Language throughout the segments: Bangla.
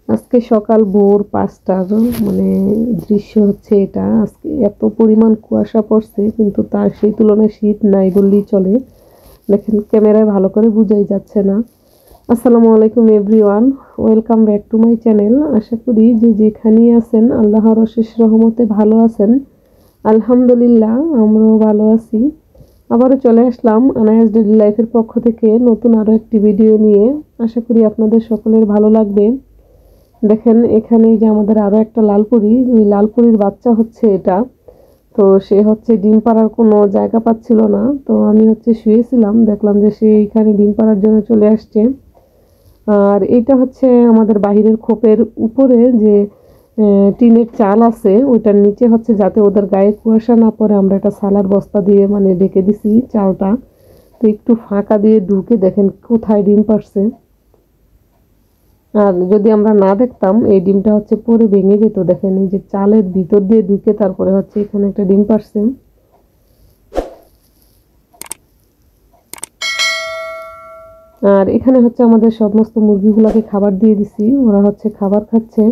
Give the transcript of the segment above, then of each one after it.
আজকে সকাল ভোর ৫টার মানে দৃশ্য হচ্ছে এটা। আজকে এত পরিমাণ কুয়াশা পড়ছে, কিন্তু তার সেই তুলনায় শীত নাই বললেই চলে। দেখেন ক্যামেরায় ভালো করে বোঝাই যাচ্ছে না। আসসালামু আলাইকুম everyone, welcome back to my channel. আশা করি যে যেখানেই আছেন আল্লাহর অশেষ রহমতে ভালো আছেন। আলহামদুলিল্লাহ, আমরাও ভালো আছি। আবারও চলে আসলাম আনায়াস ডেইলি লাইফের পক্ষ থেকে নতুন আরও একটি ভিডিও নিয়ে। আশা করি আপনাদের সকলের ভালো লাগবে। দেখেন এখানে যে আমাদের আরো একটা লালপুরি, ওই লালপুরির বাচ্চা হচ্ছে এটা। তো সে হচ্ছে ডিম পাড়ার কোনো জায়গা পাচ্ছিল না, তো আমি হচ্ছে শুয়েছিলাম, দেখলাম যে সে এখানে ডিম পাড়ার জন্য চলে আসছে। আর এটা হচ্ছে আমাদের বাহিরের খোপের উপরে যে টিনের চাল আছে, ওইটার নিচে হচ্ছে যাতে ওদের গায়ে কুয়াশা না পড়ে আমরা একটা সালার বস্তা দিয়ে মানে ঢেকে দিছি চালটা। তো একটু ফাঁকা দিয়ে ঢুকে দেখেন কোথায় ডিম পাড়ছে। আর যদি আমরা না দেখতাম এই ডিমটা হচ্ছে পরে ভেঙে যেত। দেখেন এই যে চালের ভিতর দিয়ে ঢুকে তারপরে হচ্ছে এখানে একটা ডিম পারছে। আর এখানে হচ্ছে আমাদের সমস্ত মুরগিগুলোকে খাবার দিয়ে দিছি, ওরা হচ্ছে খাবার খাচ্ছে।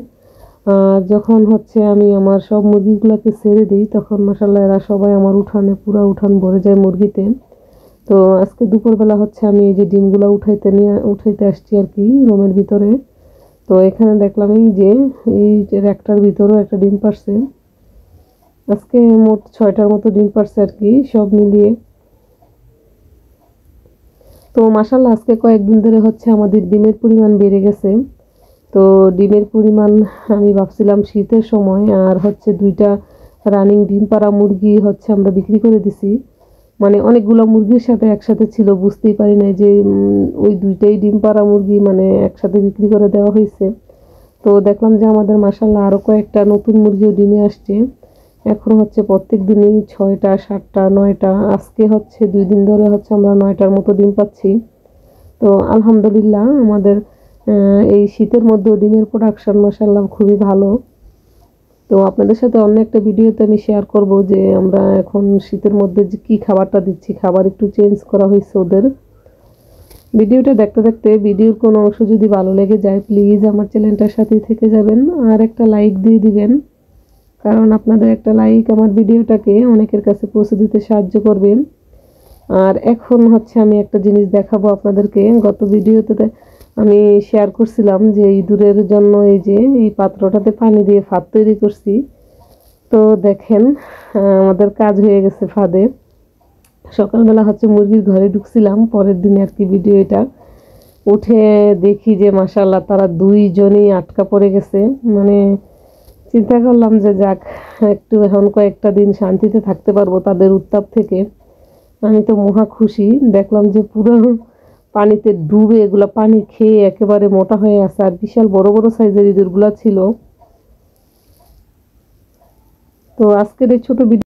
আর যখন হচ্ছে আমি আমার সব মুরগিগুলোকে ছেড়ে দিই তখন মাশাআল্লাহ এরা সবাই আমার উঠানে পুরা উঠান ভরে যায় মুরগিতে। তো আজকে দুপুরবেলা হচ্ছে আমি এই যে ডিমগুলো উঠাইতে আসছি আর কি রুমের ভিতরে। তো এখানে দেখলাম এই যে র্যাকটার ভিতরেও একটা ডিম পারছে। আজকে মোট 6টার মতো ডিম পারছে আর কি সব মিলিয়ে। তো মাশাআল্লাহ আজকে কয়েকদিন ধরে হচ্ছে আমাদের ডিমের পরিমাণ বেড়ে গেছে। তো ডিমের পরিমাণ আমি ভাবছিলাম শীতের সময় আর হচ্ছে 2টা রানিং ডিম পাড়া মুরগি হচ্ছে আমরা বিক্রি করে দিছি। মানে অনেকগুলো মুরগির সাথে একসাথে ছিল, বুঝতেই পারি নাই যে ওই 2টাই ডিম পাড়া মুরগি মানে একসাথে বিক্রি করে দেওয়া হয়েছে। তো দেখলাম যে আমাদের মাশাআল্লাহ আরো কয়েকটা নতুন মুরগিও ডিমে আসছে। এখন হচ্ছে প্রত্যেক দিনই 6টা 7টা 9টা, আজকে হচ্ছে 2 দিন ধরে হচ্ছে আমরা 9টার মতো ডিম পাচ্ছি। তো আলহামদুলিল্লাহ আমাদের এই শীতের মধ্যেও ডিমের প্রোডাকশন মাশাআল্লাহ খুবই ভালো। তো আপনাদের সাথে অন্য একটা ভিডিওতে আমি শেয়ার করব যে আমরা এখন শীতের মধ্যে যে কি খাবারটা দিচ্ছি, খাবার একটু চেঞ্জ করা হয়েছে ওদের। ভিডিওটা দেখতে দেখতে ভিডিওর কোনো অংশ যদি ভালো লেগে যায় প্লিজ আমার চ্যানেলটার সাথেই থেকে যাবেন আর একটা লাইক দিয়ে দিবেন, কারণ আপনাদের একটা লাইক আমার ভিডিওটাকে অনেকের কাছে পৌঁছে দিতে সাহায্য করবে। আর এখন হচ্ছে আমি একটা জিনিস দেখাবো আপনাদেরকে। গত ভিডিওতে আমি শেয়ার করছিলাম যে ইঁদুরের জন্য এই যে এই পাত্রটাতে পানি দিয়ে ফাঁদ তৈরি করছি। তো দেখেন আমাদের কাজ হয়ে গেছে ফাঁদে। সকালবেলা হচ্ছে মুরগির ঘরে ঢুকছিলাম পরের দিনে আর কি ভিডিও এটা, উঠে দেখি যে মাশাআল্লাহ তারা 2জনই আটকা পড়ে গেছে। মানে চিন্তা করলাম যে যাক, একটু এখন কয়েকটা দিন শান্তিতে থাকতে পারবো তাদের উত্তাপ থেকে। আমি তো মহা খুশি, দেখলাম যে পুরো পানিতে ডুবে এগুলা পানি খেয়ে একেবারে মোটা হয়ে আছে। আর বিশাল বড় বড় সাইজের ইঁদুরগুলা ছিল। তো আজকের এই ছোট ভিডিও